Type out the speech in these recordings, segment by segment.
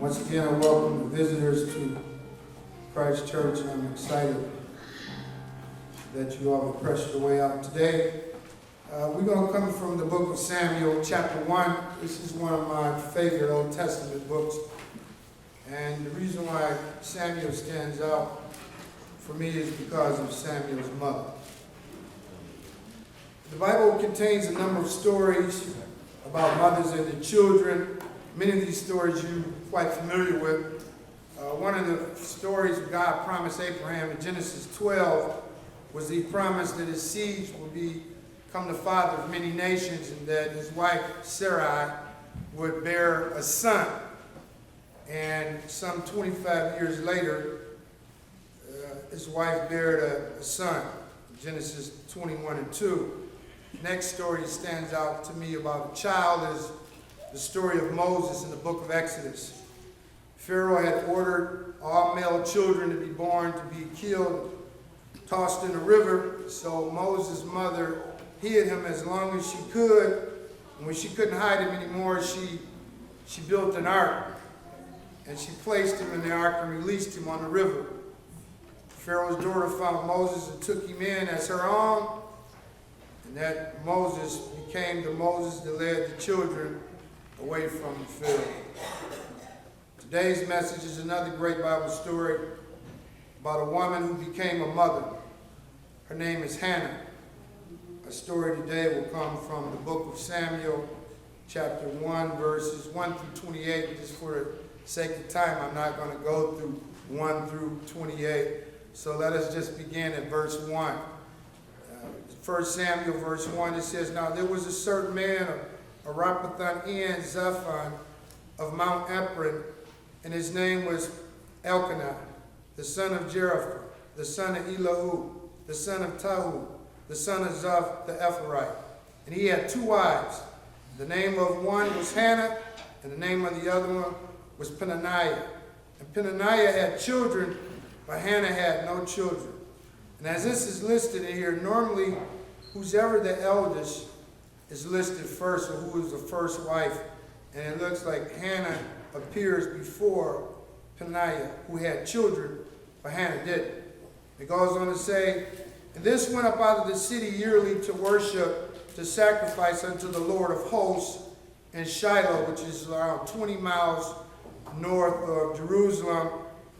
Once again, I welcome the visitors to Christ Church. I'm excited that you all have pressed your way out today. We're going to come from the book of Samuel, chapter 1. This is one of my favorite Old Testament books. And the reason why Samuel stands out for me is because of Samuel's mother. The Bible contains a number of stories about mothers and their children. Many of these stories you're quite familiar with. One of the stories God promised Abraham in Genesis 12 was he promised that his seeds would become the father of many nations and that his wife Sarai would bear a son. And some 25 years later, his wife bared a son, Genesis 21:2. Next story that stands out to me about a child is the story of Moses in the book of Exodus. Pharaoh had ordered all male children to be born to be killed, tossed in the river. So Moses' mother hid him as long as she could. And when she couldn't hide him anymore, she built an ark. And she placed him in the ark and released him on the river. Pharaoh's daughter found Moses and took him in as her own. And that Moses became the Moses that led the children away from Pharaoh. Today's message is another great Bible story about a woman who became a mother. Her name is Hannah. Our story today will come from the book of Samuel, chapter 1, verses 1 through 28. Just for the sake of time, I'm not going to go through 1 through 28. So let us just begin at verse 1. 1 Samuel, verse 1, it says, "Now there was a certain man of Rapathan Zaphon of Mount Ephraim, and his name was Elkanah, the son of Jeropham, the son of Elihu, the son of Tahu, the son of Zaph the Ephraite. And he had two wives. The name of one was Hannah, and the name of the other one was Peninnah. And Peninnah had children, but Hannah had no children." And as this is listed in here, normally who's ever the eldest is listed first, or who is the first wife. And it looks like Hannah appears before Peninnah, who had children, but Hannah didn't. It goes on to say, "And this went up out of the city yearly to worship, to sacrifice unto the Lord of hosts in Shiloh," which is around 20 miles north of Jerusalem.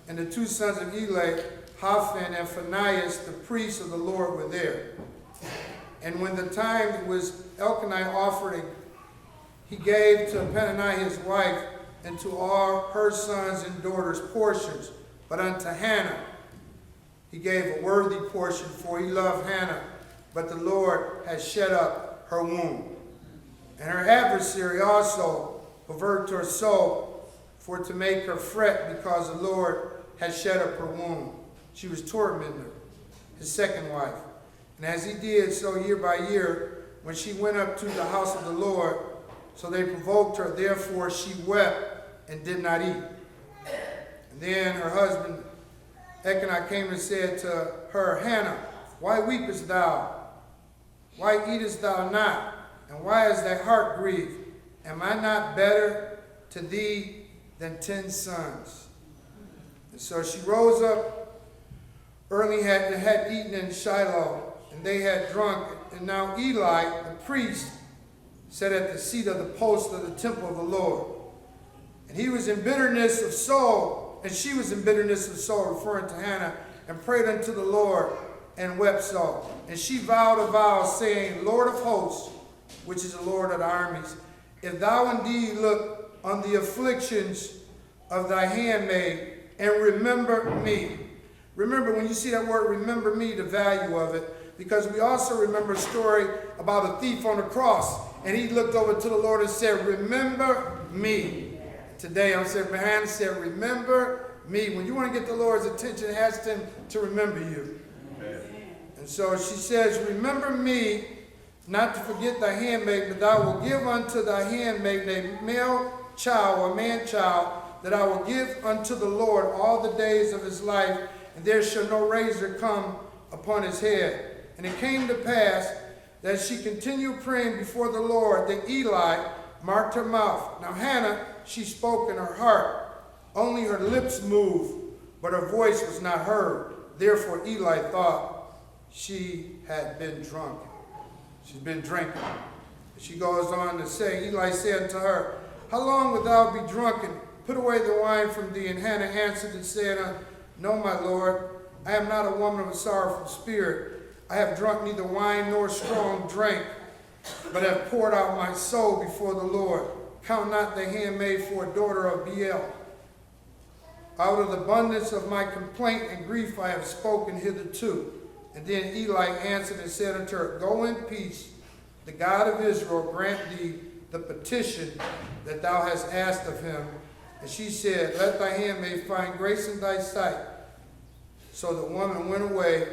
And the two sons of Eli, Hophni and Phinehas, the priests of the Lord, were there. And when the time was Elkanah offered, he gave to Peninnah his wife and to all her sons and daughters portions. But unto Hannah he gave a worthy portion, for he loved Hannah, but the Lord has shut up her womb. And her adversary also perverted her soul, for to make her fret, because the Lord has shut up her womb. She was tormenting her, his second wife. And as he did so year by year, when she went up to the house of the Lord, so they provoked her. Therefore she wept and did not eat. And then her husband Elkanah came and said to her, "Hannah, why weepest thou? Why eatest thou not? And why is thy heart grieved? Am I not better to thee than 10 sons?" And so she rose up early, had eaten in Shiloh, and they had drunk. And now Eli, the priest, sat at the seat of the post of the temple of the Lord. And he was in bitterness of soul, and she was in bitterness of soul, referring to Hannah, and prayed unto the Lord, and wept so. And she vowed a vow, saying, "Lord of hosts, which is the Lord of the armies, if thou indeed look on the afflictions of thy handmaid, and remember me." Remember, when you see that word, remember me, the value of it. Because we also remember a story about a thief on the cross. And he looked over to the Lord and said, "Remember me." Today I'm saying, Hannah said, "Remember me." When you want to get the Lord's attention, ask him to remember you. Amen. And so she says, "Remember me, not to forget thy handmaid, but thou wilt give unto thy handmaid a male child, or man child, that I will give unto the Lord all the days of his life, and there shall no razor come upon his head." And it came to pass that she continued praying before the Lord, that Eli marked her mouth. Now Hannah, she spoke in her heart, Only her lips moved, but her voice was not heard. Therefore Eli thought she had been drunk. She's been drinking. She goes on to say, Eli said to her, how long wilt thou be drunken? Put away the wine from thee. And Hannah answered and said, no, my Lord, I am not a woman of a sorrowful spirit. I have drunk neither wine nor strong drink, but have poured out my soul before the Lord. Count not the handmaid for a daughter of Beel. Out of the abundance of my complaint and grief I have spoken hitherto. And then Eli answered and said unto her, go in peace. The God of Israel grant thee the petition that thou hast asked of him. And she said, let thy handmaid find grace in thy sight. So the woman went away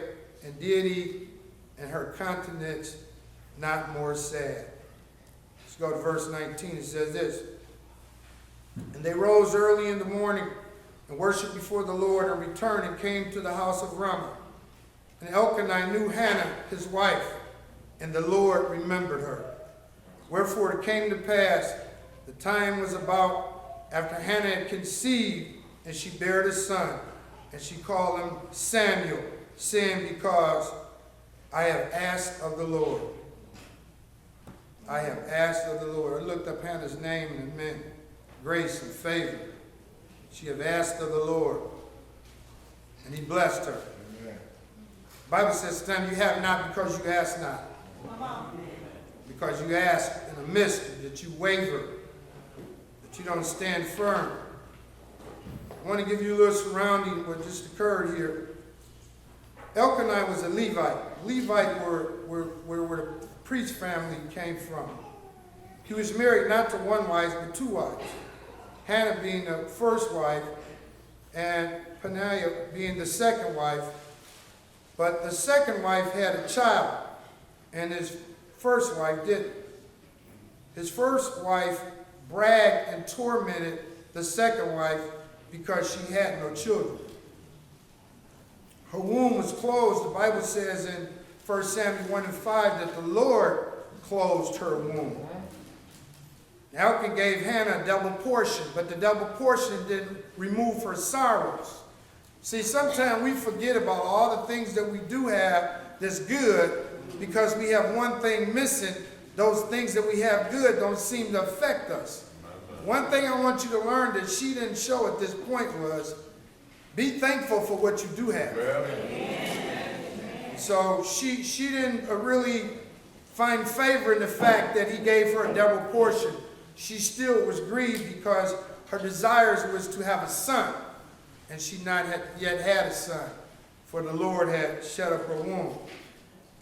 and did eat, and her countenance not more sad. Let's go to verse 19. It says this. And they rose early in the morning and worshipped before the Lord, and returned and came to the house of Ramah. And Elkanah knew Hannah, his wife, and the Lord remembered her. Wherefore it came to pass, the time was about after Hannah had conceived, and she bare a son, and she called him Samuel, saying, because I have asked of the Lord. I have asked of the Lord. I looked up Hannah's name, and it meant grace and favor. She have asked of the Lord, and he blessed her. Amen. The Bible says, sometimes you have not because you ask not. Because you ask in a mystery, that you waver, that you don't stand firm. I want to give you a little surrounding of what just occurred here. Elkanah was a Levite. Levite were where the priest family came from. He was married not to one wife, but two wives. Hannah being the first wife, and Peninnah being the second wife. But the second wife had a child, and his first wife didn't. His first wife bragged and tormented the second wife because she had no children. Her womb was closed. The Bible says in 1 Samuel 1 and 5 that the Lord closed her womb. Elkanah gave Hannah a double portion, but the double portion didn't remove her sorrows. See, sometimes we forget about all the things that we do have that's good because we have one thing missing. Those things that we have good don't seem to affect us. One thing I want you to learn that she didn't show at this point was be thankful for what you do have. So she didn't really find favor in the fact that he gave her a double portion. She still was grieved because her desires was to have a son, and she not yet had a son, for the Lord had shut up her womb.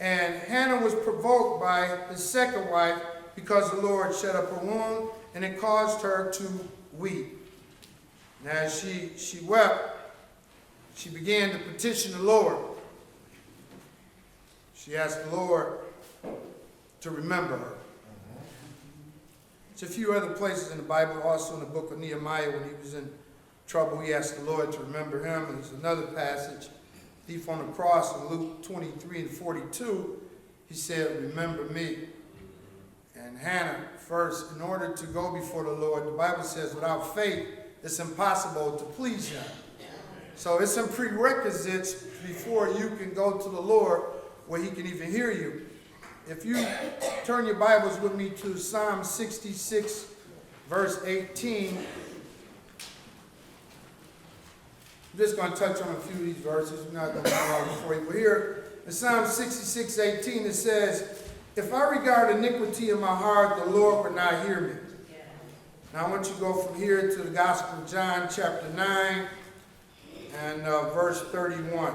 And Hannah was provoked by the second wife because the Lord shut up her womb, and it caused her to weep. And as she wept, she began to petition the Lord. She asked the Lord to remember her. There's a few other places in the Bible, also in the book of Nehemiah, when he was in trouble, he asked the Lord to remember him. And there's another passage, thief on the cross in Luke 23 and 42, he said, remember me. And Hannah, first, in order to go before the Lord, the Bible says without faith, it's impossible to please him. So it's some prerequisites before you can go to the Lord where he can even hear you. If you turn your Bibles with me to Psalm 66, verse 18. I'm just going to touch on a few of these verses. We're not going to go all before you. But here in Psalm 66, 18, it says, if I regard iniquity in my heart, the Lord will not hear me. Now I want you to go from here to the Gospel of John, chapter 9, and verse 31.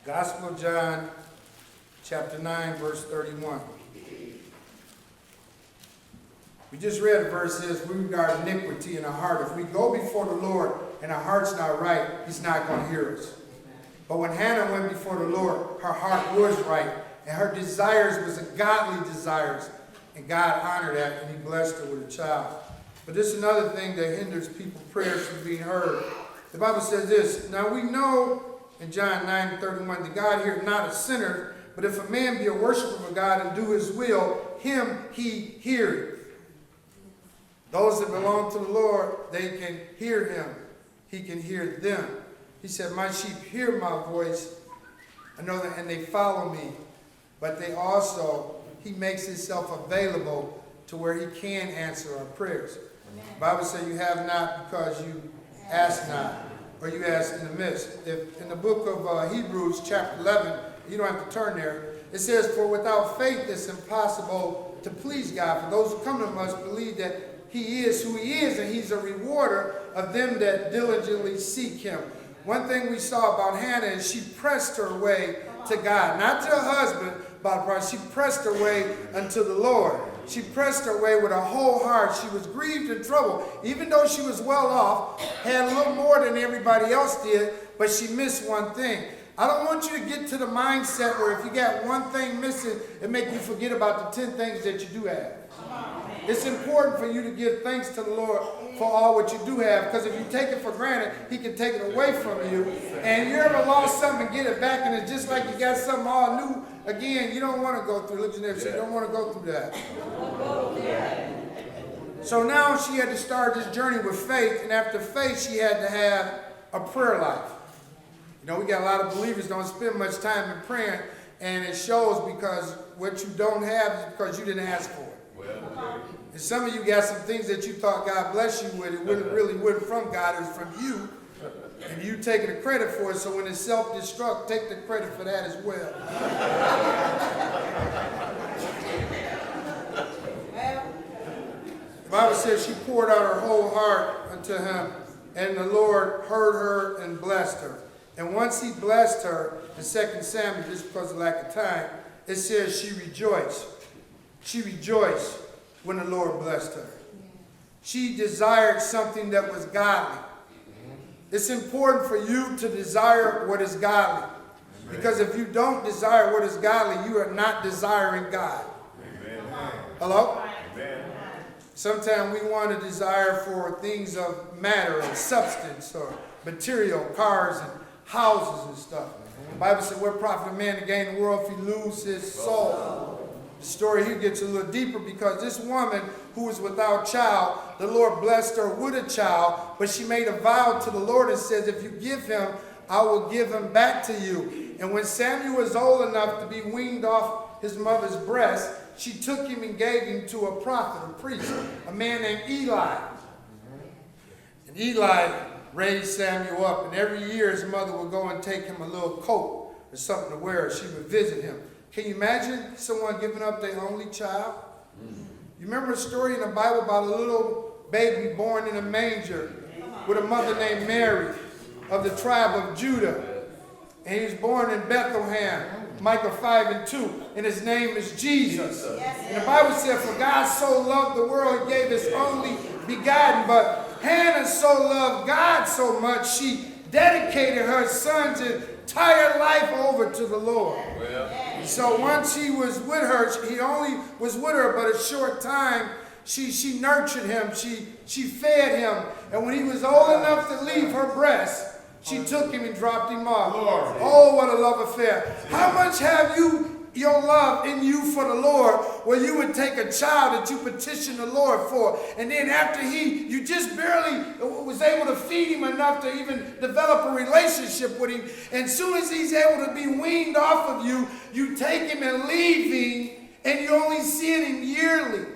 Gospel of John, chapter 9, verse 31. We just read a verse that says, we regard iniquity in our heart. If we go before the Lord and our heart's not right, he's not going to hear us. But when Hannah went before the Lord, her heart was right, and her desires was a godly desires, and God honored that, and he blessed her with a child. But this is another thing that hinders people's prayers from being heard. The Bible says this, now we know in John 9:31, that God hears not a sinner, But if a man be a worshiper of God and do his will, him he heareth. Those that belong to the Lord, they can hear him. He can hear them. He said, my sheep hear my voice, and they follow me. But they also, he makes himself available to where he can answer our prayers. Amen. The Bible says you have not because you ask not, or you ask in the midst. If in the book of Hebrews chapter 11, you don't have to turn there, it says, for without faith it's impossible to please God. For those who come to him must believe that he is who he is, and he's a rewarder of them that diligently seek him. One thing we saw about Hannah is she pressed her way to God, not to her husband, but she pressed her way unto the Lord. She pressed her way with her whole heart. She was grieved and troubled, even though she was well off, had a little more than everybody else did, but she missed one thing. I don't want you to get to the mindset where if you got one thing missing, it make you forget about the 10 things that you do have. It's important for you to give thanks to the Lord for all what you do have, because if you take it for granted, he can take it away from you. And you ever lost something and get it back, and it's just like you got something all new again. You don't want to go through. Look at your neighbor, you don't want to go through that. So now she had to start this journey with faith, and after faith, she had to have a prayer life. You know, we got a lot of believers don't spend much time in praying, and it shows because what you don't have is because you didn't ask for it. And some of you got some things that you thought God blessed you with. It really wasn't from God. It was from you. And you taking the credit for it. So when it's self-destruct, take the credit for that as well. The Bible says she poured out her whole heart unto him. And the Lord heard her and blessed her. And once he blessed her, in 2 Samuel, just because of lack of time, it says she rejoiced. She rejoiced when the Lord blessed her. She desired something that was godly. It's important for you to desire what is godly. Because if you don't desire what is godly, you are not desiring God. Amen. Hello? Amen. Sometimes we want to desire for things of matter or substance or material, cars and houses and stuff. The Bible said, what profit a man to gain the world if he lose his soul? The story here gets a little deeper because this woman who was without child, the Lord blessed her with a child, but she made a vow to the Lord and says, if you give him, I will give him back to you. And when Samuel was old enough to be weaned off his mother's breast, she took him and gave him to a prophet, a priest, a man named Eli. And Eli raised Samuel up, and every year his mother would go and take him a little coat or something to wear. She would visit him. Can you imagine someone giving up their only child? You remember a story in the Bible about a little baby born in a manger with a mother named Mary of the tribe of Judah. And he was born in Bethlehem, Micah 5:2, and his name is Jesus. And the Bible said, for God so loved the world, he gave his only begotten. But Hannah so loved God so much, she dedicated her son's entire life over to the Lord. So once he was with her, he only was with her but a short time. She nurtured him, she fed him, and when he was old enough to leave her breast, she took him and dropped him off. Lord. Oh, what a love affair. How much have you, your love in you for the Lord, where you would take a child that you petitioned the Lord for, and then after you just barely was able to feed him enough to even develop a relationship with him, and soon as he's able to be weaned off of you, you take him and leave him, and you only see him yearly.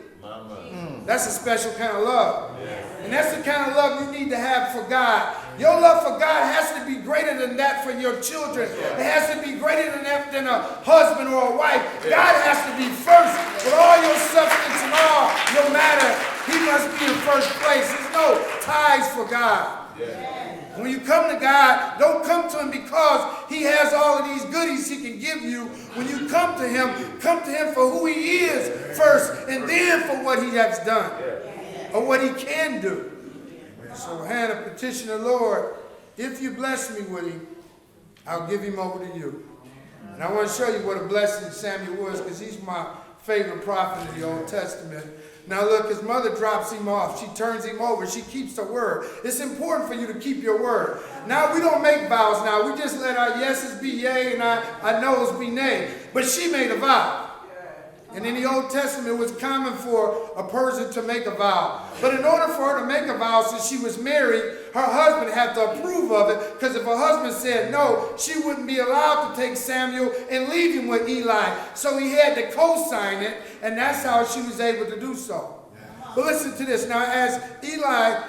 That's a special kind of love. And that's the kind of love you need to have for God. Your love for God has to be greater than that for your children. It has to be greater than that than a husband or a wife. God has to be first with all your substance and all your matter. He must be in first place. There's no ties for God. When you come to God, don't come to him because he has all of these goodies he can give you. When you come to him for who he is first, and then for what he has done or what he can do. So Hannah petitioned the Lord, if you bless me with him, I'll give him over to you. And I want to show you what a blessing Samuel was, because he's my favorite prophet in the Old Testament. Now look, his mother drops him off. She turns him over. She keeps her word. It's important for you to keep your word. Now we don't make vows now. We just let our yeses be yea and our noes be nay. But she made a vow. And in the Old Testament, it was common for a person to make a vow. But in order for her to make a vow, since she was married, her husband had to approve of it. Because if her husband said no, she wouldn't be allowed to take Samuel and leave him with Eli. So he had to co-sign it, and that's how she was able to do so. But listen to this. Now, as Eli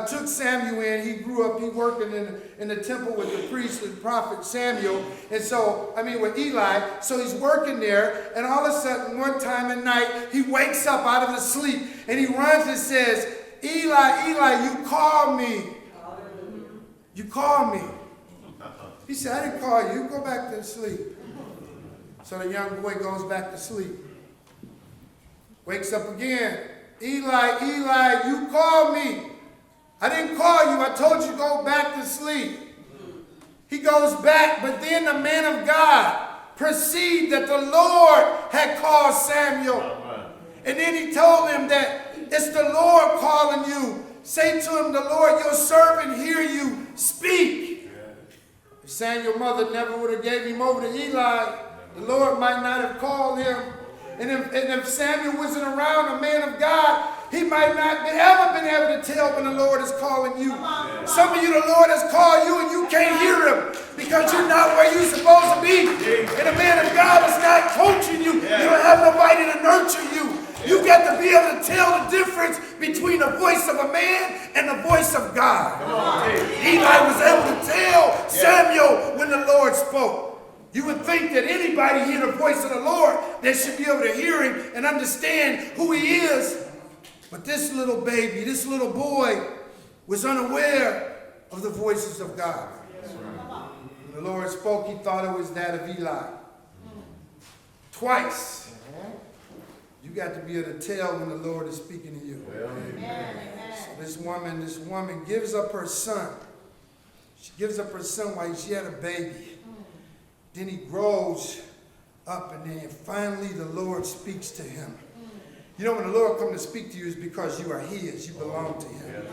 took Samuel in, he grew up, he working in the temple with the priest and prophet Samuel. And so, with Eli. So he's working there, and all of a sudden, one time at night, he wakes up out of his sleep, and he runs and says, Eli, Eli, you called me. You called me. He said, I didn't call you. Go back to sleep. So the young boy goes back to sleep. Wakes up again. Eli, Eli, you called me. I didn't call you. I told you to go back to sleep. He goes back, but then the man of God perceived that the Lord had called Samuel. And then he told him that it's the Lord calling you. Say to him, the Lord, your servant hear you. Speak. If Samuel's mother never would have gave him over to Eli, the Lord might not have called him. And if Samuel wasn't around, a man of God, he might not have ever been able to tell when the Lord is calling you. Some of you, the Lord has called you and you can't hear him because you're not where you're supposed to be. And a man of God is not coaching you. You don't have nobody to nurture you. You got to be able to tell the difference between the voice of a man and the voice of God. Eli was able to tell Samuel when the Lord spoke. You would think that anybody hear the voice of the Lord, they should be able to hear him and understand who he is. But this little baby, this little boy, was unaware of the voices of God. When the Lord spoke, he thought it was that of Eli. Twice. You got to be able to tell when the Lord is speaking to you. So this woman gives up her son. She gives up her son while she had a baby. Then he grows up, and then finally the Lord speaks to him. You know, when the Lord comes to speak to you, it's because you are his. You belong to him.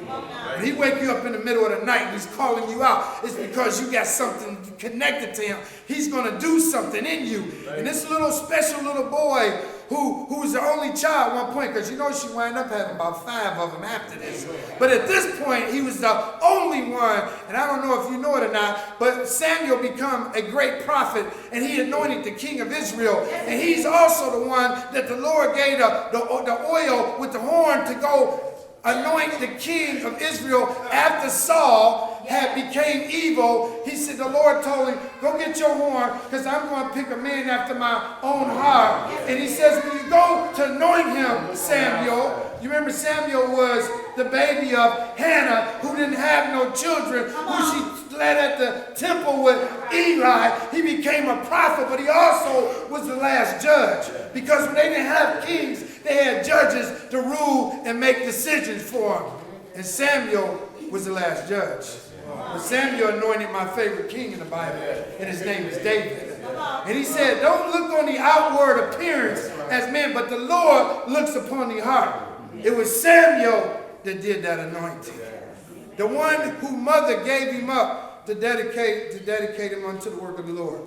When he wakes you up in the middle of the night and he's calling you out, it's because you got something connected to him. He's going to do something in you. And this little special little boy who was the only child at one point, because you know she wound up having about 5 of them after this. But at this point, he was the only one, and I don't know if you know it or not, but Samuel became a great prophet, and he anointed the king of Israel. And he's also the one that the Lord gave the oil with the horn to go anoint the king of Israel after Saul had became evil. He said, the Lord told him, go get your horn, because I'm going to pick a man after my own heart. And he says, when you go to anoint him, Samuel, you remember Samuel was the baby of Hannah, who didn't have no children, who she led at the temple with Eli. He became a prophet, but he also was the last judge. Because when they didn't have kings, they had judges to rule and make decisions for them. And Samuel was the last judge. But Samuel anointed my favorite king in the Bible, and his name is David. And he said, don't look on the outward appearance as men, but the Lord looks upon the heart. It was Samuel that did that anointing. The one whose mother gave him up to dedicate him unto the work of the Lord.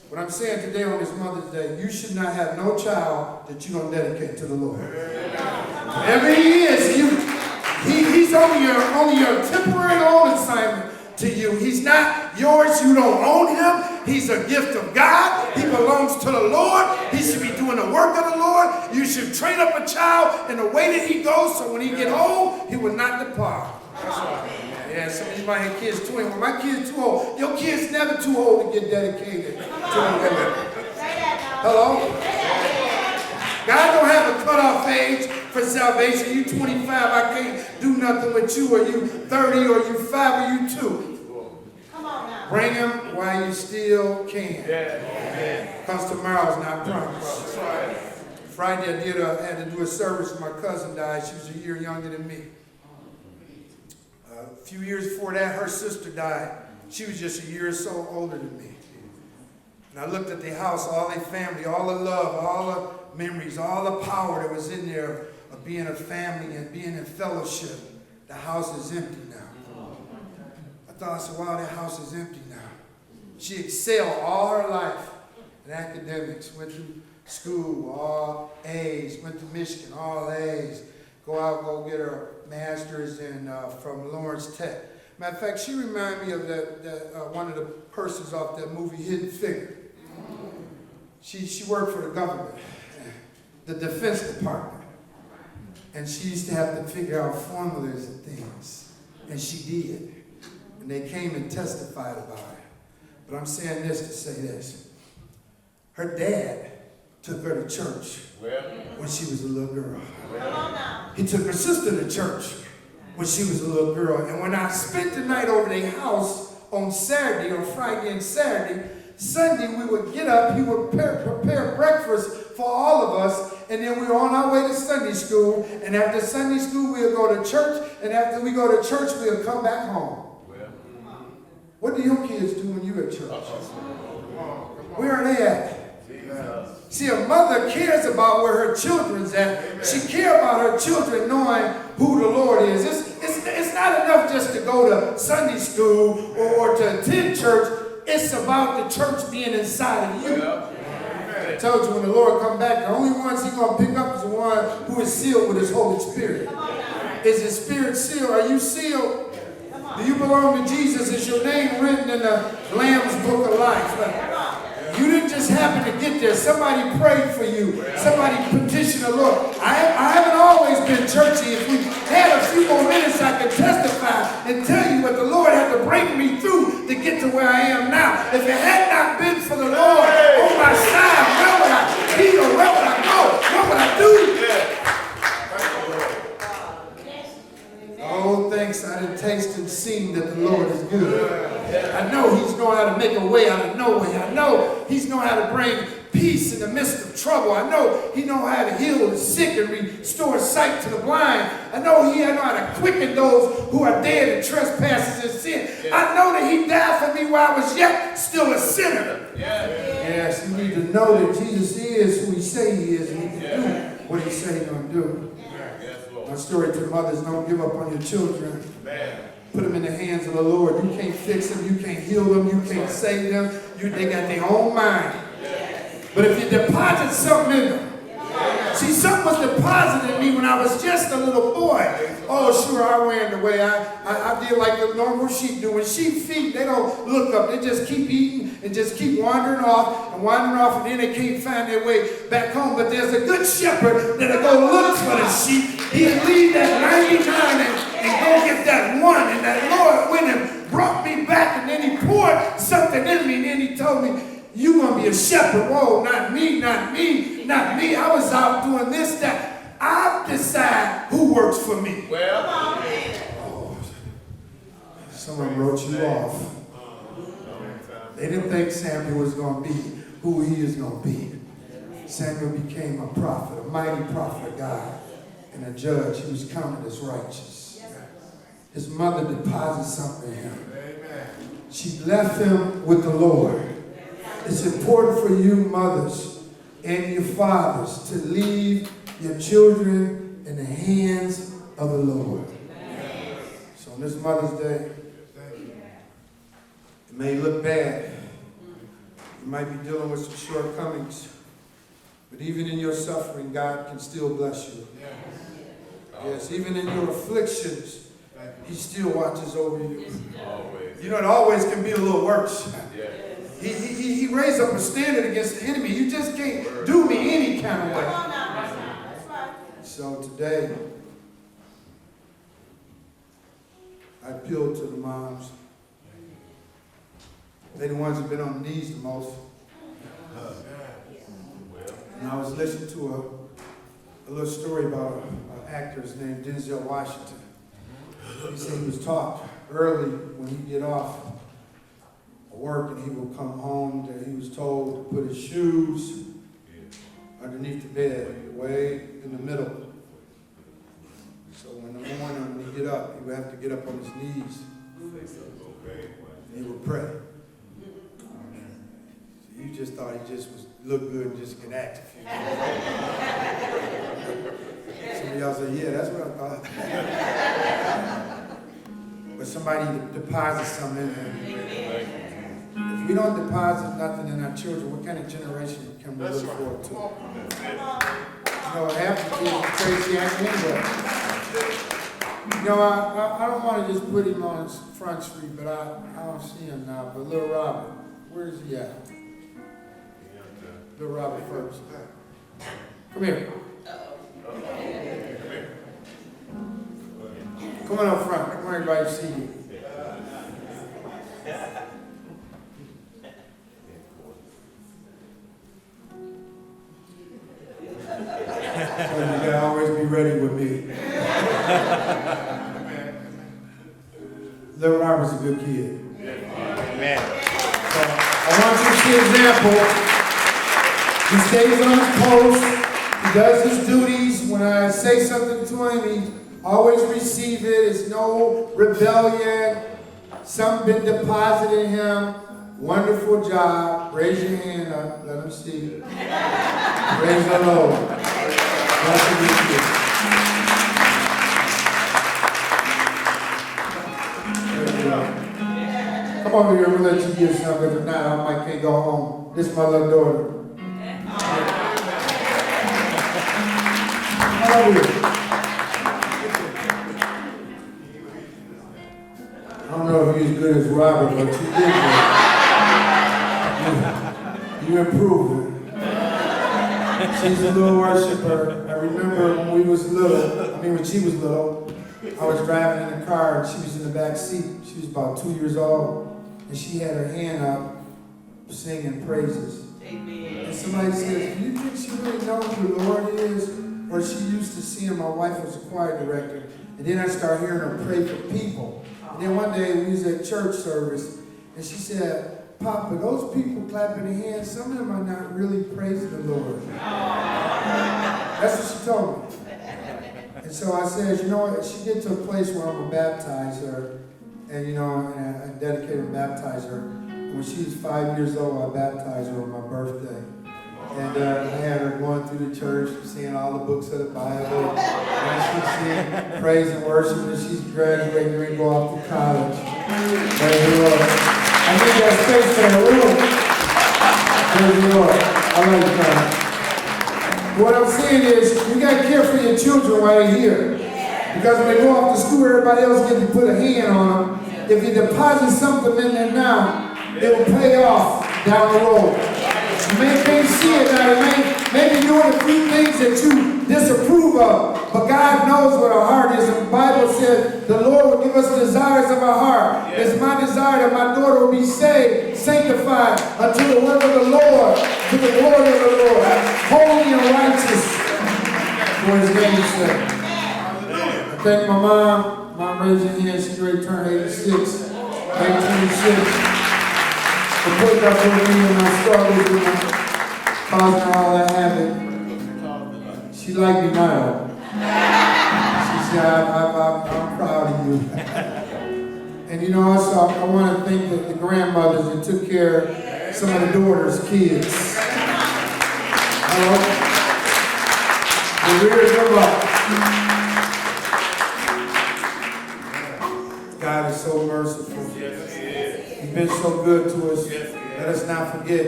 What I'm saying today on this Mother's Day, you should not have no child that you don't dedicate to the Lord. Whatever he is, he's only your temporary loan assignment to you. He's not yours. You don't own him. He's a gift of God. He belongs to the Lord. He should be doing the work of the Lord. You should train up a child in the way that he goes, so when he get old, he will not depart. Yeah, some of you might have kids too. Well, my kid's too old. Your kid's never too old to get dedicated to the Lord. Hello? God don't have a cutoff age for salvation. You 25, I can't do nothing with you. Or you 30, or you 5, or you 2. Come on now. Bring him while you still can. Because tomorrow's not promised. Friday I had to do a service when my cousin died. She was a year younger than me. A few years before that, her sister died. She was just a year or so older than me. And I looked at the house, all their family, all the love, all the memories, all the power that was in there of being a family and being in fellowship, the house is empty now. I thought, I said, wow, that house is empty now. She excelled all her life in academics, went to school, all A's, went to Michigan, all A's, go get her master's from Lawrence Tech. Matter of fact, she reminded me of one of the persons off that movie, Hidden Figure. She worked for the government, the Defense Department, and she used to have to figure out formulas and things, and she did. And they came and testified about it. But I'm saying this to say this. Her dad took her to church when she was a little girl. He took her sister to church when she was a little girl. And when I spent the night over their house on Saturday or Friday and Saturday, Sunday we would get up, he would prepare breakfast for all of us, and then we were on our way to Sunday school. And after Sunday school, we'll go to church, and after we go to church, we'll come back home. What do your kids do when you're at church? Where are they at? See, a mother cares about where her children's at. She cares about her children knowing who the Lord is. It's not enough just to go to Sunday school or to attend church. It's about the church being inside of you. I told you when the Lord come back, the only ones he's going to pick up is the one who is sealed with his Holy Spirit. Is his spirit sealed? Are you sealed? Do you belong to Jesus? Is your name written in the Lamb's Book of Life? You didn't just happen to get there. Somebody prayed for you. Somebody petitioned the Lord. I haven't always been churchy. If we had a few more minutes, I could testify and tell you what the Lord had to bring me through to get to where I am now. If it had not been for the Lord on my side, where would I be or where would I go? What would I do? Oh, thanks. I done tasted and seen that the Lord is good. I know he's know how to make a way out of no way. I know he's know how to bring peace in the midst of trouble. I know he know how to heal the sick and restore sight to the blind. I know he know how to quicken those who are dead in trespasses and sin. I know that he died for me while I was yet still a sinner. Yes, you need to know that Jesus is who he say he is, and he can do what he say he's going to do. My story to the mothers, don't give up on your children. Put them in the hands of the Lord. You can't fix them. You can't heal them. You can't save them. They got their own mind. But if you deposit something in them, see, something was deposited in me when I was just a little boy. Oh, sure, I ran the way. I did like the normal sheep do. When sheep feed, they don't look up. They just keep eating and just keep wandering off, and then they can't find their way back home. But there's a good shepherd that'll go look for the sheep. He'll leave that 99 and go get that one. And that Lord went and brought me back, and then he poured something in me, and then he told me, you're going to be a shepherd. Whoa, not me, not me, not me. I was out doing this, that. I decide who works for me. Someone wrote you off. They didn't think Samuel was going to be who he is going to be. Samuel became a prophet, a mighty prophet of God, and a judge. He was counted as righteous. His mother deposited something in him. She left him with the Lord. It's important for you mothers and your fathers to leave your children in the hands of the Lord. So on this Mother's Day, it may look bad. You might be dealing with some shortcomings. But even in your suffering, God can still bless you. Yes, even in your afflictions, he still watches over you. You know, it always can be a little worse. He raised up a standard against the enemy. You just can't do me any kind of way. So today, I appeal to the moms. They're the ones who've been on the knees the most. And I was listening to a little story about an actor named Denzel Washington. He said he was taught early when he'd get off work and he would come home, that he was told to put his shoes underneath the bed, way in the middle. So in the morning when he get up, he would have to get up on his knees. And he would pray. So you just thought he just was look good and just get active. Some of but somebody deposits something in there. If we don't deposit nothing in our children, what kind of generation can we look forward to? You know, half the kids are crazy anyway. You know, I don't want to just put him on Front Street, but I don't see him now. But little Robert, where is he at? Little Robert first. Come here. Come on up front. Come on, everybody to see you. So you gotta always be ready with me. Little Robert's a good kid. Amen. So I want you to see an example. He stays on his post. He does his duties. When I say something to him, he always receives it. It's no rebellion. Something been deposited in him. Wonderful job. Raise your hand up. Let him see. Praise the Lord. Blessed be you. Come over here, we'll let you get some, because if not, I might can't go home. This is my little daughter. Come over here. I don't know if you're as good as Robert, but you did good. You improved. She's a little worshiper. I remember when we was little, when she was little, I was driving in the car and she was in the back seat. She was about 2 years old. And she had her hand up, singing praises. Amen. And somebody says, do you think she really knows who the Lord is? Or she used to see him. My wife was a choir director. And then I started hearing her pray for people. And then one day we was at church service, and she said, Papa, those people clapping their hands, some of them are not really praising the Lord. That's what she told me. And so I said, you know what, she get to a place where I'm going to baptize her. And I dedicated and baptized her. And when she was 5 years old, I baptized her on my birthday. And I had her going through the church, seeing all the books of the Bible. And she's seeing praise and worship, and she's graduating and go off to college. Praise the Lord. I need that space for the room. Praise the Lord. I like that. What I'm saying is, you got to care for your children while they're here. Because when they go off to school, everybody else gets to put a hand on them. If you deposit something in there now, it will pay off down the road. You may can't see it now. It may be doing a few things that you disapprove of. But God knows what our heart is. And the Bible said the Lord will give us the desires of our heart. It's my desire that my daughter will be saved, sanctified unto the work of the Lord, to the glory of the Lord, holy and righteous, for his name's sake. I thank my mom. Mom raised her hand. She's ready to turn 86. 826. For putting up with me and my struggles and causing all that havoc. She liked me now. She said, I'm proud of you. And also, I want to thank the grandmothers that took care of some of the daughters' kids. Hello? They reared them up. God is so merciful. He's been so good to us. Let us not forget.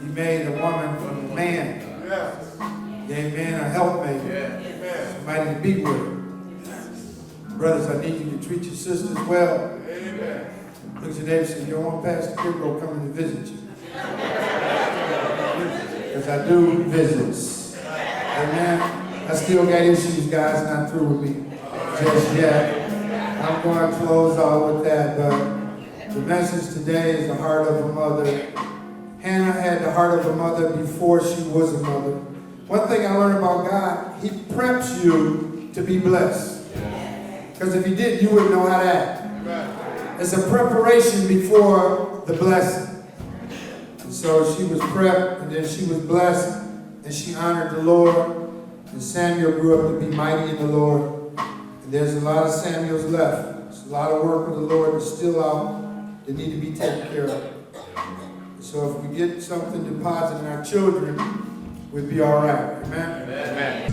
He made a woman from a man. Gave man a helpmate. Somebody to be with. Brothers, I need you to treat your sisters well. Look at your neighbor and say, you don't want Pastor Kirko coming to visit you. Because I do visits. Amen. I still got issues, guys, not through with me just yet. I'm going to close out with that, but the message today is the heart of a mother. Hannah had the heart of a mother before she was a mother. One thing I learned about God, he preps you to be blessed. Because if he didn't, you wouldn't know how to act. It's a preparation before the blessing. And so she was prepped, and then she was blessed, and she honored the Lord. And Samuel grew up to be mighty in the Lord. And there's a lot of Samuels left. There's a lot of work with the Lord that's still out that need to be taken care of. So if we get something deposited in our children, we'll be all right. Amen? Amen.